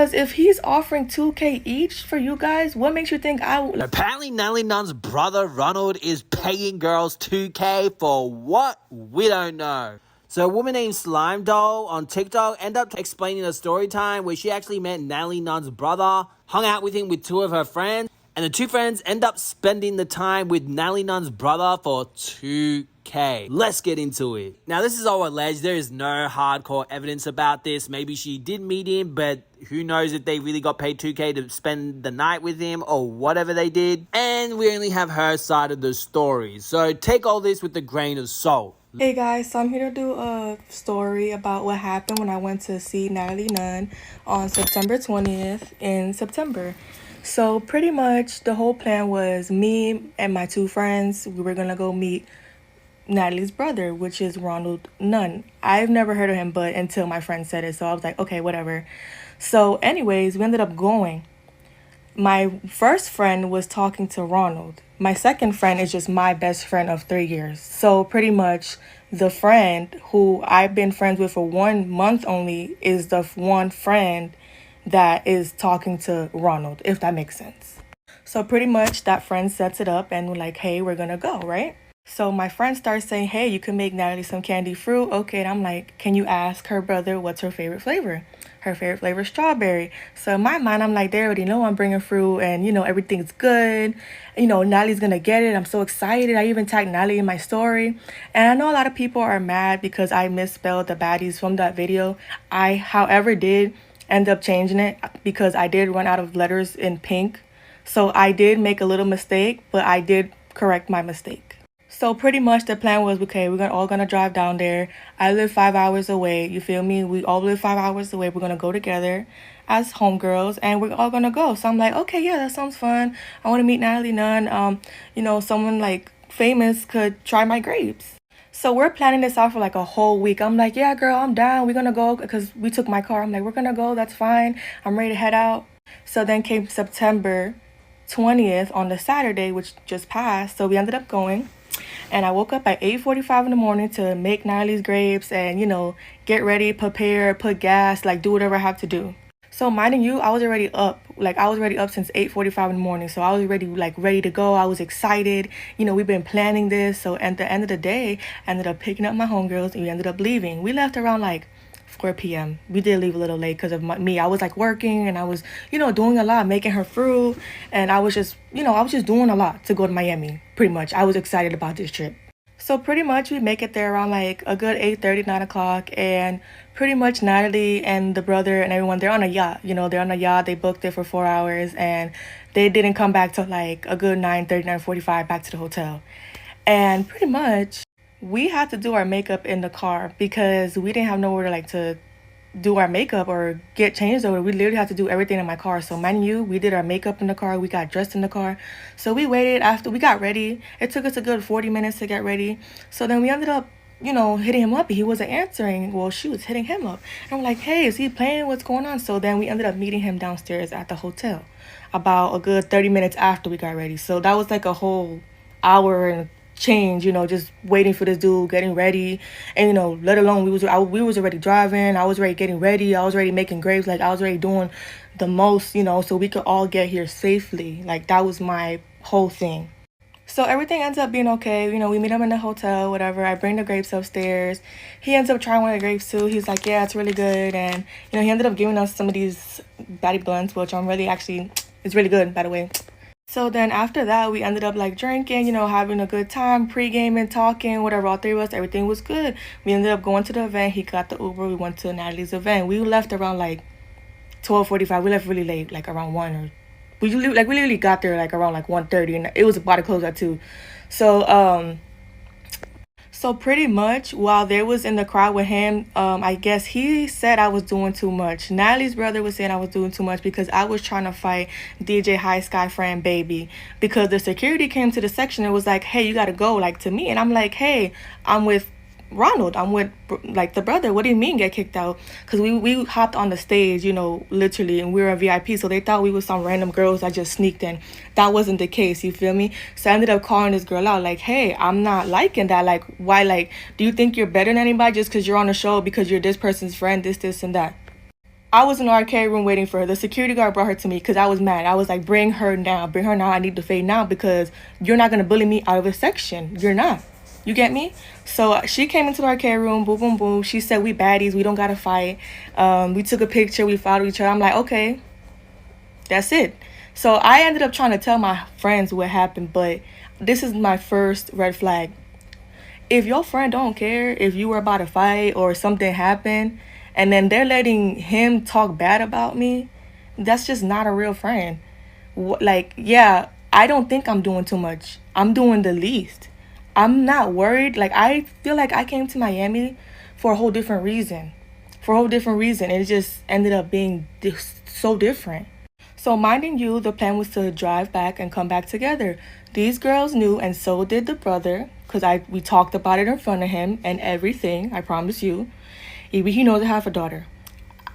Because if he's offering 2K each for you guys, what makes you think I will? Apparently, Natalie Nunn's brother Ronald is paying girls 2K for what? We don't know. So a woman named Slime Doll on TikTok ended up explaining a story time where she actually met Natalie Nunn's brother, hung out with him with two of her friends, and the two friends end up spending the time with Natalie Nunn's brother for 2K. Let's get into it. Now, this is all alleged. There is no hardcore evidence about this. Maybe she did meet him, but who knows if they really got paid 2K to spend the night with him or whatever they did. And we only have her side of the story. So take all this with a grain of salt. Hey guys, so I'm here to do a story about what happened when I went to see Natalie Nunn on September 20th in September. So pretty much the whole plan was me and my two friends, we were going to go meet Natalie's brother, which is Ronald Nunn. I've never heard of him, but until my friend said it, so I was like, okay, whatever. So anyways, we ended up going. My first friend was talking to Ronald. My second friend is just my best friend of 3 years. So pretty much the friend who I've been friends with for 1 month only is the one friend that is talking to Ronald, if that makes sense. So pretty much that friend sets it up and we're like, hey, we're gonna go, right? So my friend starts saying, hey, you can make Natalie some candy fruit. Okay, and I'm like, can you ask her brother what's her favorite flavor? Her favorite flavor is strawberry. So in my mind, I'm like, they already know I'm bringing fruit and, everything's good. Natalie's going to get it. I'm so excited. I even tagged Natalie in my story. And I know a lot of people are mad because I misspelled the baddies from that video. I, however, did end up changing it because I did run out of letters in pink. So I did make a little mistake, but I did correct my mistake. So pretty much the plan was, okay, we're all going to drive down there. I live 5 hours away. You feel me? We all live 5 hours away. We're going to go together as homegirls and we're all going to go. So I'm like, okay, yeah, that sounds fun. I want to meet Natalie Nunn. Someone like famous could try my grapes. So we're planning this out for like a whole week. I'm like, yeah, girl, I'm down. We're going to go because we took my car. I'm like, we're going to go. That's fine. I'm ready to head out. So then came September 20th on the Saturday, which just passed. So we ended up going. And I woke up at 8:45 in the morning to make Natalie's grapes and, get ready, prepare, put gas, do whatever I have to do. So minding you, I was already up. I was already up since 8:45 in the morning. So I was ready to go. I was excited. We've been planning this. So at the end of the day, I ended up picking up my homegirls and we ended up leaving. We left around 4 p.m. We did leave a little late because of me. I was working and I was, doing a lot, making her fruit. And I was just doing a lot to go to Miami, pretty much. I was excited about this trip. So pretty much we make it there around a good 8:30, 9 o'clock. And pretty much Natalie and the brother and everyone, they're on a yacht. They're on a yacht. They booked it for 4 hours and they didn't come back till a good 9:30, 9:45 back to the hotel. And pretty much we had to do our makeup in the car because we didn't have nowhere to do our makeup or get changed over. We literally had to do everything in my car. So mind you, we did our makeup in the car. We got dressed in the car. So we waited after we got ready. It took us a good 40 minutes to get ready. So then we ended up, hitting him up. He wasn't answering. Well, she was hitting him up. And I'm like, hey, is he playing? What's going on? So then we ended up meeting him downstairs at the hotel about a good 30 minutes after we got ready. So that was a whole hour and change, just waiting for this dude, getting ready. And, let alone we was already driving. I was already getting ready. I was already making grapes. I was already doing the most, so we could all get here safely. That was my whole thing. So everything ends up being okay. We meet him in the hotel, whatever. I bring the grapes upstairs. He ends up trying one of the grapes too. He's like, yeah, it's really good. And, he ended up giving us some of these baddie blunts, which it's really good, by the way. So then after that, we ended up drinking, having a good time, pre-gaming, talking, whatever, all three of us, everything was good. We ended up going to the event. He got the Uber. We went to Natalie's event. We left around 12:45. We left really late, around 1 or we literally got there around 1:30 and it was about to close at 2. So pretty much while they was in the crowd with him, I guess he said I was doing too much. Natalie's brother was saying I was doing too much because I was trying to fight DJ High Sky Friend Baby because the security came to the section and was like, hey, you got to go to me. And I'm like, hey, I'm with Ronald. I'm with the brother. What do you mean get kicked out? Because we hopped on the stage, literally, and we were a VIP. So they thought we were some random girls that just sneaked in. That wasn't the case. You feel me? So I ended up calling this girl out hey, I'm not liking that. Why? Do you think you're better than anybody just because you're on a show because you're this person's friend, this, and that? I was in the arcade room waiting for her. The security guard brought her to me because I was mad. I was like, bring her now. Bring her now. I need to fade now because you're not going to bully me out of a section. You're not. You get me? So she came into the arcade room. Boom, boom, boom. She said, we baddies. We don't got to fight. We took a picture. We followed each other. I'm like, okay. That's it. So I ended up trying to tell my friends what happened. But this is my first red flag. If your friend don't care if you were about to fight or something happened, and then they're letting him talk bad about me, that's just not a real friend. Like, yeah, I don't think I'm doing too much. I'm doing the least. I'm not worried. Like, I feel like I came to Miami for a whole different reason. For a whole different reason. It just ended up being so different. So, minding you, the plan was to drive back and come back together. These girls knew, and so did the brother, because we talked about it in front of him and everything, I promise you. He knows I have a daughter.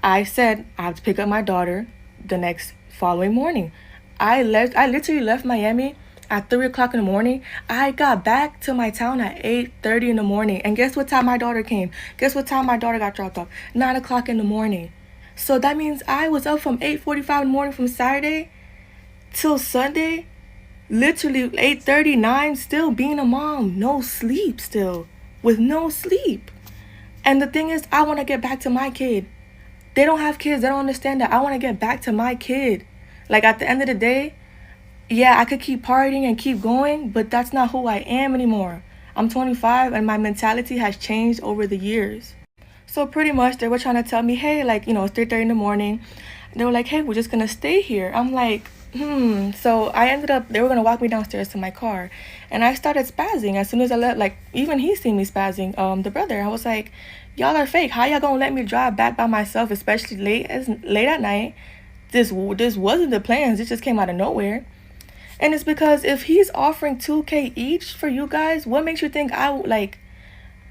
I said I have to pick up my daughter the next following morning. I literally left Miami at 3 o'clock in the morning. I got back to my town at 8:30 in the morning. And guess what time my daughter came? Guess what time my daughter got dropped off? 9 o'clock in the morning. So that means I was up from 8:45 in the morning from Saturday till Sunday. Literally 8:39, still being a mom. No sleep still. With no sleep. And the thing is, I want to get back to my kid. They don't have kids. They don't understand that. I want to get back to my kid. Like, at the end of the day, yeah, I could keep partying and keep going, but that's not who I am anymore. I'm 25 and my mentality has changed over the years. So pretty much they were trying to tell me, hey, like, it's 3:30 in the morning. They were like, hey, we're just going to stay here. I'm like, So I ended up, they were going to walk me downstairs to my car. And I started spazzing as soon as I let, like, even he seen me spazzing, the brother. I was like, y'all are fake. How y'all going to let me drive back by myself, especially late at night? This wasn't the plans. It just came out of nowhere. And it's because if he's offering $2K each for you guys, what makes you think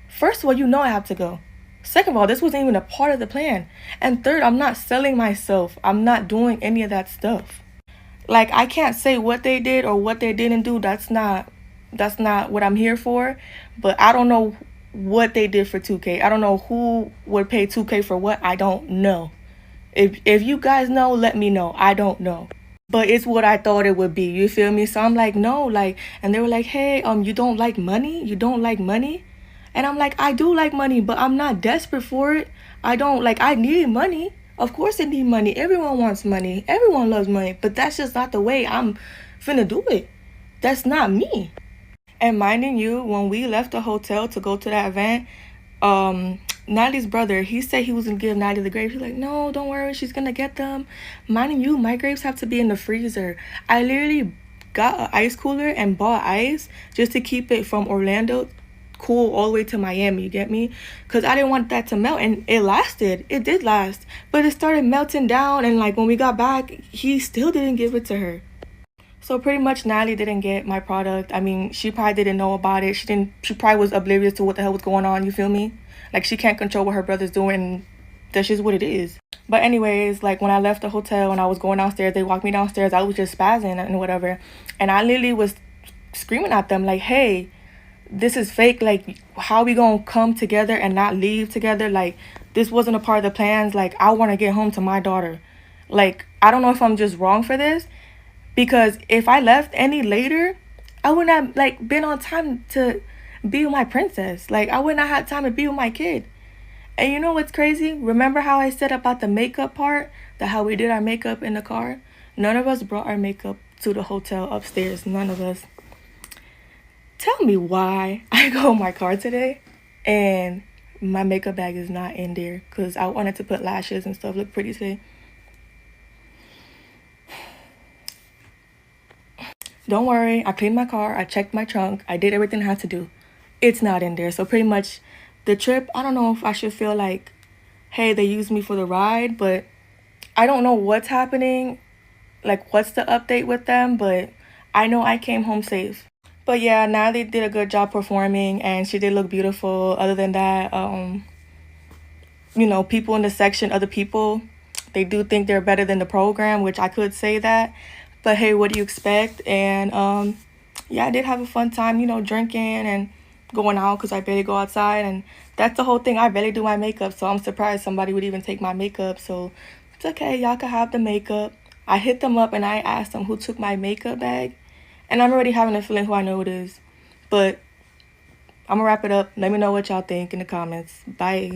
first of all, I have to go. Second of all, this wasn't even a part of the plan. And third, I'm not selling myself. I'm not doing any of that stuff. Like, I can't say what they did or what they didn't do. That's not what I'm here for. But I don't know what they did for 2K. I don't know who would pay 2K for what. I don't know. If you guys know, let me know. I don't know. But it's what I thought it would be. You feel me? So I'm like, no, and they were like, hey, you don't like money? You don't like money? And I'm like, I do like money, but I'm not desperate for it. I need money. Of course I need money. Everyone wants money. Everyone loves money. But that's just not the way I'm finna do it. That's not me. And minding you, when we left the hotel to go to that event, Natalie's brother, he said he was going to give Natalie the grapes. He's like, no, don't worry. She's going to get them. Minding you, my grapes have to be in the freezer. I literally got an ice cooler and bought ice just to keep it from Orlando cool all the way to Miami, you get me? Because I didn't want that to melt, and it lasted. It did last, but it started melting down, and when we got back, he still didn't give it to her. So pretty much Natalie didn't get my product. I mean, she probably didn't know about it. She probably was oblivious to what the hell was going on, you feel me? She can't control what her brother's doing. That's just what it is. But anyways, when I left the hotel and I was going downstairs, they walked me downstairs. I was just spazzing and whatever. And I literally was screaming at them hey, this is fake. How we gonna come together and not leave together? This wasn't a part of the plans. I want to get home to my daughter. I don't know if I'm just wrong for this, because if I left any later, I wouldn't have been on time to be with my princess. I would not have time to be with my kid. And you know what's crazy? Remember how I said about the makeup part? How we did our makeup in the car? None of us brought our makeup to the hotel upstairs. None of us. Tell me why I go in my car today and my makeup bag is not in there, because I wanted to put lashes and stuff, look pretty today. Don't worry, I cleaned my car, I checked my trunk, I did everything I had to do. It's not in there. So pretty much the trip, I don't know if I should feel like, hey, they used me for the ride, but I don't know what's happening, what's the update with them, but I know I came home safe. But yeah, Natalie did a good job performing, and she did look beautiful. Other than that, people in the section, other people, they do think they're better than the program, which I could say that. But hey, what do you expect? And yeah, I did have a fun time, drinking and going out, because I barely go outside. And that's the whole thing. I barely do my makeup, so I'm surprised somebody would even take my makeup. So it's okay. Y'all can have the makeup. I hit them up and I asked them who took my makeup bag. And I'm already having a feeling who I know it is. But I'm going to wrap it up. Let me know what y'all think in the comments. Bye.